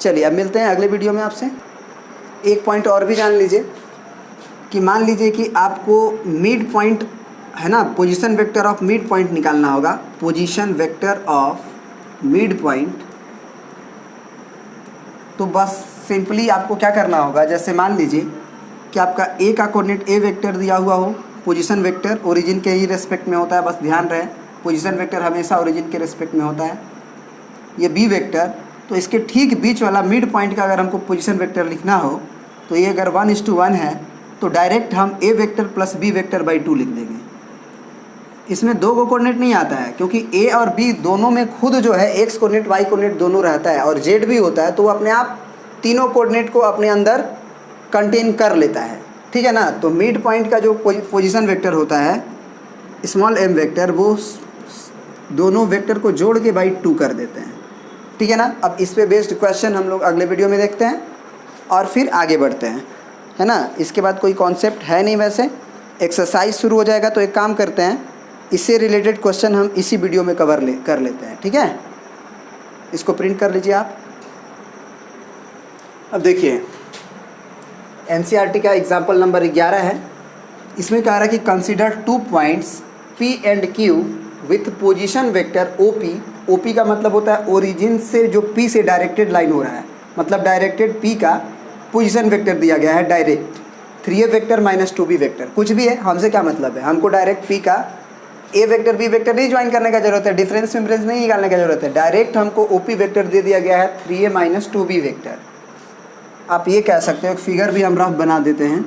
चलिए अब मिलते हैं अगले वीडियो में आपसे। एक पॉइंट और भी जान लीजिए कि मान लीजिए कि आपको मिड पॉइंट है ना, position vector of mid point निकालना होगा। Position vector of mid point, तो बस सिंपली आपको क्या करना होगा, जैसे मान लीजिए कि आपका ए का कोऑर्डिनेट ए वेक्टर दिया हुआ हो। पोजीशन वेक्टर ओरिजिन के ही रेस्पेक्ट में होता है, बस ध्यान रहे पोजीशन वेक्टर हमेशा ओरिजिन के रेस्पेक्ट में होता है। ये बी वेक्टर, तो इसके ठीक बीच वाला मिड पॉइंट का अगर हमको पोजीशन वेक्टर लिखना हो तो ये अगर 1:1 है तो डायरेक्ट हम A vector plus B vector by 2 लिख देंगे। इसमें दो को कोऑर्डिनेट नहीं आता है क्योंकि ए और बी दोनों में खुद जो है एक्स कोऑर्डिनेट वाई कोऑर्डिनेट दोनों रहता है और जेड भी होता है, तो वो अपने आप तीनों कोऑर्डिनेट को अपने अंदर कंटेन कर लेता है। ठीक है ना। तो मिड पॉइंट का जो पोजीशन वेक्टर होता है स्मॉल एम वेक्टर, वो दोनों वेक्टर को जोड़ के बाई 2 कर देते हैं। ठीक है ना। अब इस पे बेस्ड क्वेश्चन हम लोग अगले वीडियो में देखते हैं और फिर आगे बढ़ते हैं, है ना। इसके बाद कोई कॉन्सेप्ट है नहीं, वैसे एक्सरसाइज शुरू हो जाएगा तो एक काम करते हैं, इससे रिलेटेड क्वेश्चन हम इसी वीडियो में कर लेते हैं। ठीक है, इसको प्रिंट कर लीजिए आप। अब देखिए एनसीईआरटी का एग्जाम्पल नंबर 11 है। इसमें कह रहा है कि consider 2 points P and Q with position vector OP। OP का मतलब होता है ओरिजिन से जो P से डायरेक्टेड लाइन हो रहा है, मतलब डायरेक्टेड P का पोजीशन वेक्टर दिया गया है direct 3A vector minus 2B vector. कुछ भी है, हमसे क्या मतलब है, हमको डायरेक्ट P का A वेक्टर B वेक्टर नहीं ज्वाइन करने का जरूरत है, डिफरेंस विफरेंस नहीं निकालने का जरूरत है, डायरेक्ट हमको OP वेक्टर दे दिया गया है 3A माइनस 2B वेक्टर। आप ये कह सकते हो, एक फिगर भी हम रफ बना देते हैं।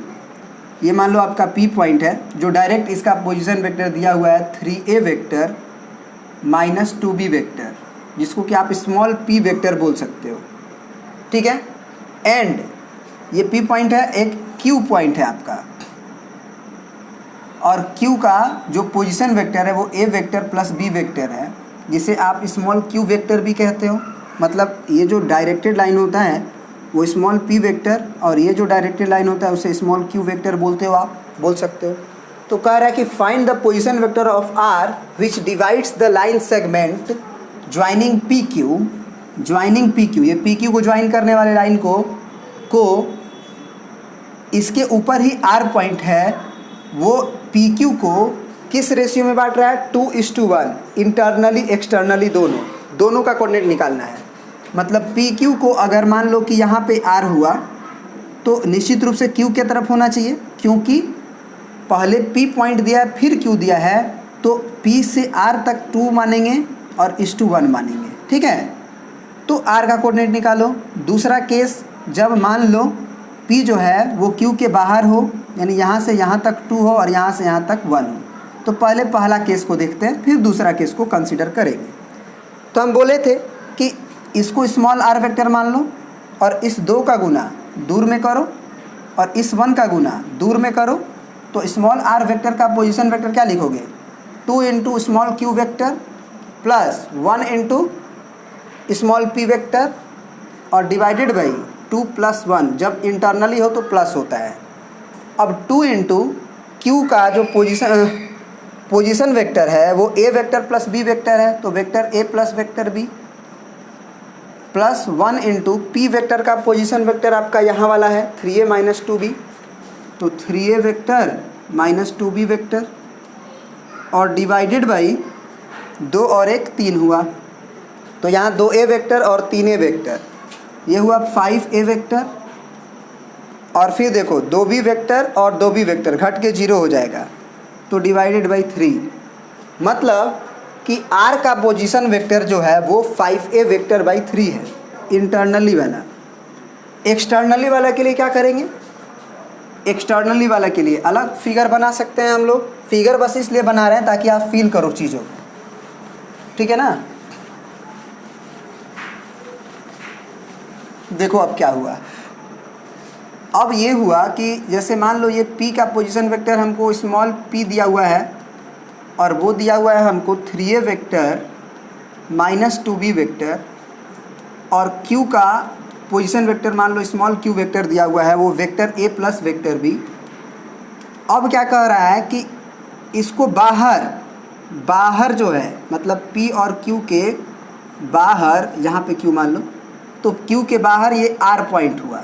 ये मान लो आपका P पॉइंट है जो डायरेक्ट इसका पोजीशन वेक्टर दिया हुआ है 3A vector minus 2B vector, जिसको कि आप स्मॉल p वेक्टर बोल सकते हो। ठीक है। एंड ये P पॉइंट है, एक Q पॉइंट है आपका, और Q का जो पोजीशन वेक्टर है वो A vector plus B vector है, जिसे आप स्मॉल q वेक्टर भी कहते हो। मतलब ये जो डायरेक्टेड लाइन होता है वो स्मॉल p वेक्टर, और ये जो डायरेक्टेड लाइन होता है उसे स्मॉल q वेक्टर बोलते हो, आप बोल सकते हो। तो कह रहा है कि find the position vector of r which divides the line segment joining PQ। Joining PQ, ये PQ को ज्वाइन करने वाले लाइन को इसके ऊपर ही r पॉइंट है, वो PQ को किस रेशियो में बांट रहा है, 2:1, इंटरनली एक्सटर्नली दोनों का कोऑर्डिनेट निकालना है। मतलब PQ को अगर मान लो कि यहाँ पे R हुआ तो निश्चित रूप से Q की तरफ होना चाहिए, क्योंकि पहले P पॉइंट दिया है फिर Q दिया है, तो P से R तक 2 मानेंगे और 1 मानेंगे। ठीक है। तो R का कोऑर्डिनेट निकालो। दूसरा केस, जब मान लो P जो है वो Q के बाहर हो, यानी यहाँ से यहाँ तक 2 हो और यहाँ से यहाँ तक 1 हो, तो पहले पहला केस को देखते हैं फिर दूसरा केस को कंसीडर करेंगे। तो हम बोले थे कि इसको स्मॉल r वेक्टर मान लो और इस 2 का गुना दूर में करो और इस 1 का गुना दूर में करो, तो स्मॉल r वेक्टर का पोजीशन वेक्टर क्या लिखोगे, 2 into small q vector plus 1 into small p vector और डिवाइडेड बाई 2 प्लस 1, जब इंटरनली हो तो प्लस होता है। अब 2 इंटू q का जो पोजीशन वेक्टर है वो a vector plus b vector है, तो vector a plus vector b plus 1 into p vector का पोजीशन वेक्टर आपका यहाँ वाला है 3a माइनस 2b, तो 3a vector minus 2b vector और डिवाइडेड बाई 2 और 1 3 हुआ, तो यहाँ 2a वेक्टर और 3a वेक्टर, ये हुआ 5a वेक्टर, और फिर देखो 2b वेक्टर और 2b वेक्टर घट के 0 हो जाएगा, तो डिवाइडेड बाई 3। मतलब कि R का पोजीशन वेक्टर जो है वो 5a वेक्टर बाई 3 है, इंटरनली वाला। एक्सटर्नली वाला के लिए क्या करेंगे, एक्सटर्नली वाला के लिए अलग फिगर बना सकते हैं हम लोग। फिगर बस इसलिए बना रहे हैं ताकि आप फील करो चीज़ों को। ठीक है ना। देखो अब क्या हुआ। अब ये हुआ कि जैसे मान लो ये P का पोजीशन वेक्टर हमको स्मॉल p दिया हुआ है और वो दिया हुआ है हमको 3a vector minus 2b vector, और Q का पोजीशन वेक्टर मान लो स्मॉल q वेक्टर दिया हुआ है, वो vector a plus vector b। अब क्या कह रहा है कि इसको बाहर जो है, मतलब P और Q के बाहर, यहाँ पे Q मान लो, तो Q के बाहर ये R पॉइंट हुआ।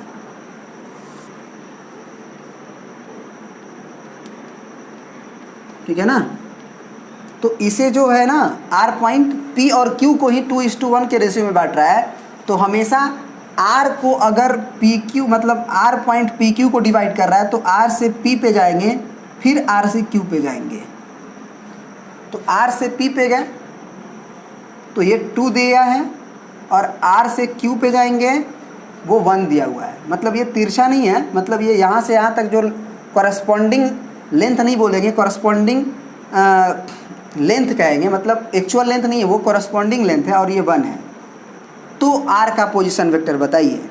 ठीक है ना। तो इसे जो है ना R पॉइंट P और Q को ही 2:1 के रेशियो में बांट रहा है। तो हमेशा R को अगर PQ मतलब R पॉइंट PQ को डिवाइड कर रहा है तो R से P पे जाएंगे, फिर R से Q पे जाएंगे। तो R से P पे गए तो ये 2 दिया है, और R से Q पे जाएंगे वो 1 दिया हुआ है। मतलब ये तिरछा नहीं है, मतलब ये यहाँ से यहाँ तक जो कॉरस्पॉन्डिंग लेंथ नहीं बोलेंगे, कॉरस्पॉन्डिंग लेंथ कहेंगे, मतलब एक्चुअल लेंथ नहीं है, वो कॉरस्पॉन्डिंग लेंथ है, और ये 1 है। तो R का पोजीशन वेक्टर बताइए।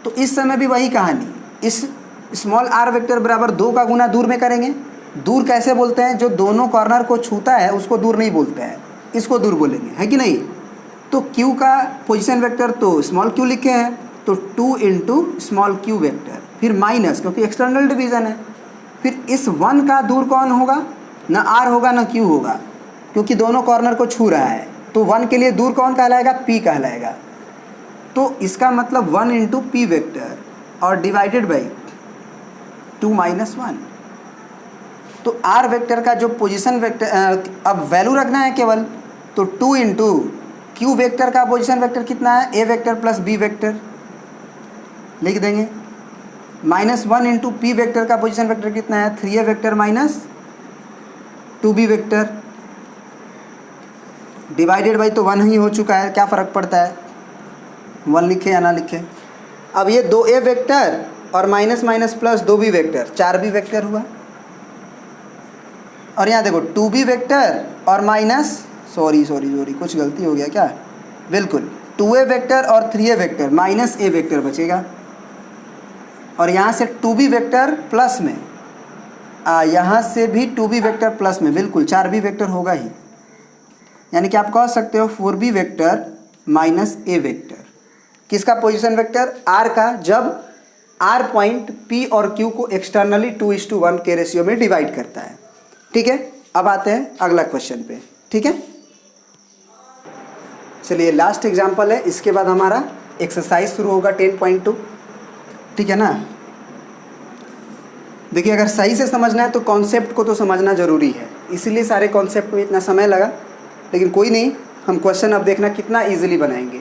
तो इस समय भी वही कहानी, इस स्मॉल r वेक्टर बराबर 2 का गुना दूर में करेंगे। दूर कैसे बोलते हैं? जो दोनों कॉर्नर को छूता है उसको दूर नहीं बोलते हैं, इसको दूर बोलेंगे, है कि नहीं। तो Q का पोजीशन वेक्टर तो स्मॉल q लिखे हैं, तो 2 इंटू स्मॉल q वेक्टर, फिर माइनस, क्योंकि एक्सटर्नल डिवीज़न है, फिर इस 1 का दूर कौन होगा? ना r होगा ना q होगा, क्योंकि दोनों कॉर्नर को छू रहा है। तो 1 के लिए दूर कौन कहलाएगा? p कहलाएगा। तो इसका मतलब 1 इंटू पी वेक्टर और डिवाइडेड बाई 2 माइनस 1। तो r वेक्टर का जो पोजीशन वेक्टर, अब वैल्यू रखना है केवल, तो 2 इंटू क्यू वेक्टर का पोजीशन वेक्टर कितना है? a vector plus b vector लिख देंगे, माइनस 1 इंटू पी वेक्टर का पोजीशन वेक्टर कितना है? 3a vector minus 2b vector, divided by तो 1 ही हो चुका है, क्या फ़र्क पड़ता है 1 लिखे या ना लिखे। अब ये 2a वेक्टर और minus minus plus 2b vector, 4b vector हुआ। और यहाँ देखो 2b वेक्टर और माइनस सॉरी कुछ गलती हो गया क्या? बिल्कुल 2a वेक्टर और 3a vector minus a vector बचेगा। और यहाँ से 2b वेक्टर प्लस में, यहाँ से भी 2b वेक्टर प्लस में, बिल्कुल 4b वेक्टर होगा ही। यानी कि आप कह सकते हो 4b vector minus a vector. किसका पोजीशन वेक्टर? R का, जब R पॉइंट P और Q को एक्सटर्नली 2:1 के रेशियो में डिवाइड करता है। ठीक है, अब आते हैं अगला क्वेश्चन पे। ठीक है, चलिए लास्ट एग्जांपल है, इसके बाद हमारा एक्सरसाइज शुरू होगा 10.2। ठीक है ना। देखिए, अगर सही से समझना है तो कॉन्सेप्ट को तो समझना ज़रूरी है, इसीलिए सारे कॉन्सेप्ट में इतना समय लगा। लेकिन कोई नहीं, हम क्वेश्चन अब देखना कितना ईजिली बनाएंगे।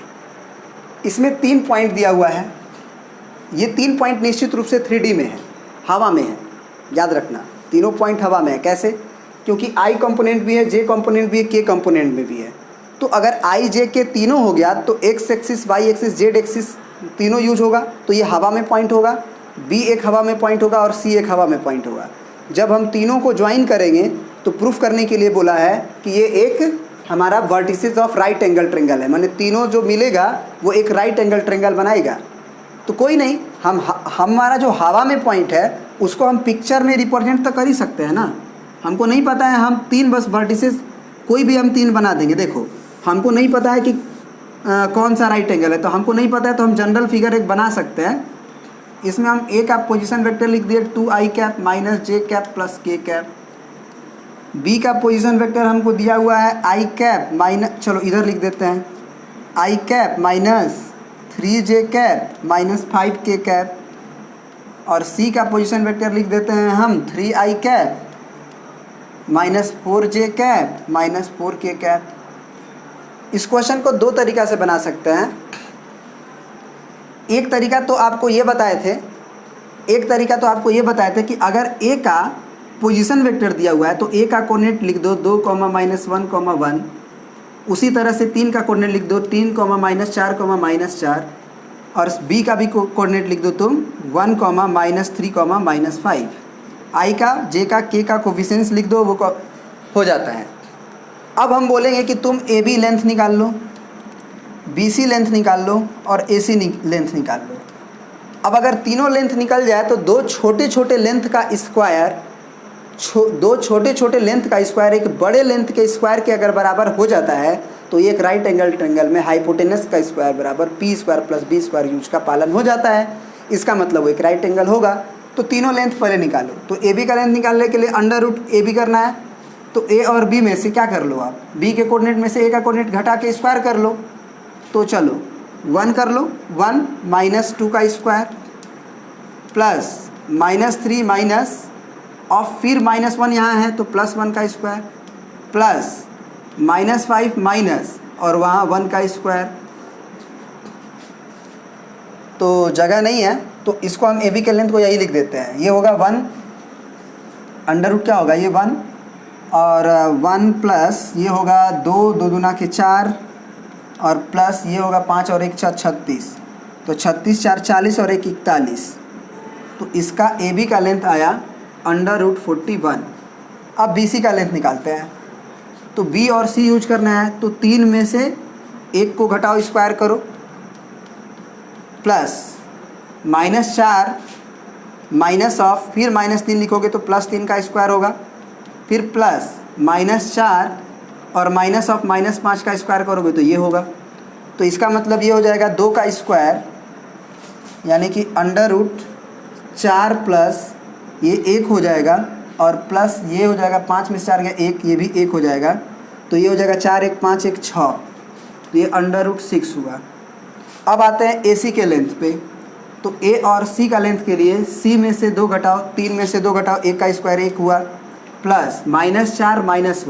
इसमें 3 पॉइंट दिया हुआ है। ये 3 पॉइंट निश्चित रूप से 3D में है, हवा में है, याद रखना। तीनों पॉइंट हवा में है। कैसे? क्योंकि I कंपोनेंट भी है, J कंपोनेंट भी है, K कंपोनेंट में भी है। तो अगर I J K तीनों हो गया तो X axis, Y axis, Z axis तीनों यूज होगा, तो ये हवा में पॉइंट होगा, B एक हवा में पॉइंट होगा और C एक हवा में पॉइंट होगा। जब हम तीनों को ज्वाइन करेंगे तो प्रूफ करने के लिए बोला है कि ये एक हमारा vertices of right angle triangle है, माने तीनों जो मिलेगा वो एक राइट एंगल ट्रायंगल बनाएगा। तो कोई नहीं, हमारा जो हवा में पॉइंट है उसको हम पिक्चर में रिप्रेजेंट तो कर ही सकते हैं ना। हमको नहीं पता है, हम 3 बस वर्टिसेस कोई भी हम 3 बना देंगे। देखो, हमको नहीं पता है कि कौन सा राइट एंगल है, तो हमको नहीं पता है तो हम जनरल फिगर एक बना सकते हैं। इसमें हम A का पोजीशन वेक्टर लिख दिए 2i cap minus j cap plus k cap. B का पोजीशन वेक्टर हमको दिया हुआ है i कैप माइनस, चलो इधर लिख देते हैं, i cap minus 3j cap minus 5k cap. और C का पोजीशन वेक्टर लिख देते हैं हम 3i cap minus 4j cap minus 4k cap. इस क्वेश्चन को 2 तरीक़ा से बना सकते हैं। एक तरीका तो आपको ये बताए थे, कि अगर A का पोजीशन वेक्टर दिया हुआ है तो A का कोऑर्डिनेट लिख दो 2, -1, 1। उसी तरह से 3 का कोऑर्डिनेट लिख दो 3, -4, -4। और B का भी कोऑर्डिनेट लिख दो तुम 1, -3, -5। I का, J का, K का कोफिशिएंट्स लिख दो, वो हो जाता है। अब हम बोलेंगे कि तुम AB लेंथ निकाल लो, BC लेंथ निकाल लो और AC लेंथ निकाल लो। अब अगर तीनों लेंथ निकल जाए तो 2 छोटे छोटे लेंथ का स्क्वायर, 2 छोटे छोटे लेंथ का स्क्वायर एक बड़े लेंथ के स्क्वायर के अगर बराबर हो जाता है तो एक राइट एंगल ट्रायंगल में हाइपोटेनस का स्क्वायर बराबर P square plus B square use का पालन हो जाता है। इसका मतलब वो एक राइट एंगल होगा। तो तीनों लेंथ पहले निकालो। तो AB का लेंथ निकालने के लिए √AB करना है, तो A और B में से क्या कर लो आप, B के कोऑर्डिनेट में से A का कोऑर्डिनेट घटा के स्क्वायर कर लो। तो चलो 1 कर लो, 1 माइनस 2 का स्क्वायर प्लस -3 माइनस और फिर -1 यहाँ है तो +1 का स्क्वायर प्लस -5 माइनस और वहाँ 1 का स्क्वायर। तो जगह नहीं है तो इसको हम ए बी के लेंथ को यही लिख देते हैं। ये होगा 1 अंडर रूट क्या होगा ये 1 और 1 प्लस ये होगा 2 2 दूना के 4 और प्लस ये होगा 5 और 1 6 36। तो 36 4 40 और 1 41। तो इसका ए बी का लेंथ आया अंडर रूट 41। अब बी सी का लेंथ निकालते हैं। तो बी और सी यूज करना है तो 3 में से 1 को घटाओ स्क्वायर करो प्लस -4 माइनस ऑफ फिर -3 लिखोगे तो +3 का स्क्वायर होगा फिर प्लस -4 और माइनस ऑफ -5 का स्क्वायर करोगे तो ये होगा। तो इसका मतलब ये हो जाएगा 2 का स्क्वायर यानी कि अंडर रूट 4 प्लस ये 1 हो जाएगा और प्लस ये हो जाएगा 5 में से 4 गया 1, ये भी 1 हो जाएगा। तो ये हो जाएगा 4 1 5 1 6। तो ये अंडर रूट 6 हुआ। अब आते हैं ए सी के लेंथ पे। तो ए और सी का लेंथ के लिए सी में से 2 घटाओ, 3 में से 2 घटाओ, 1 का स्क्वायर 1 हुआ प्लस -4 -1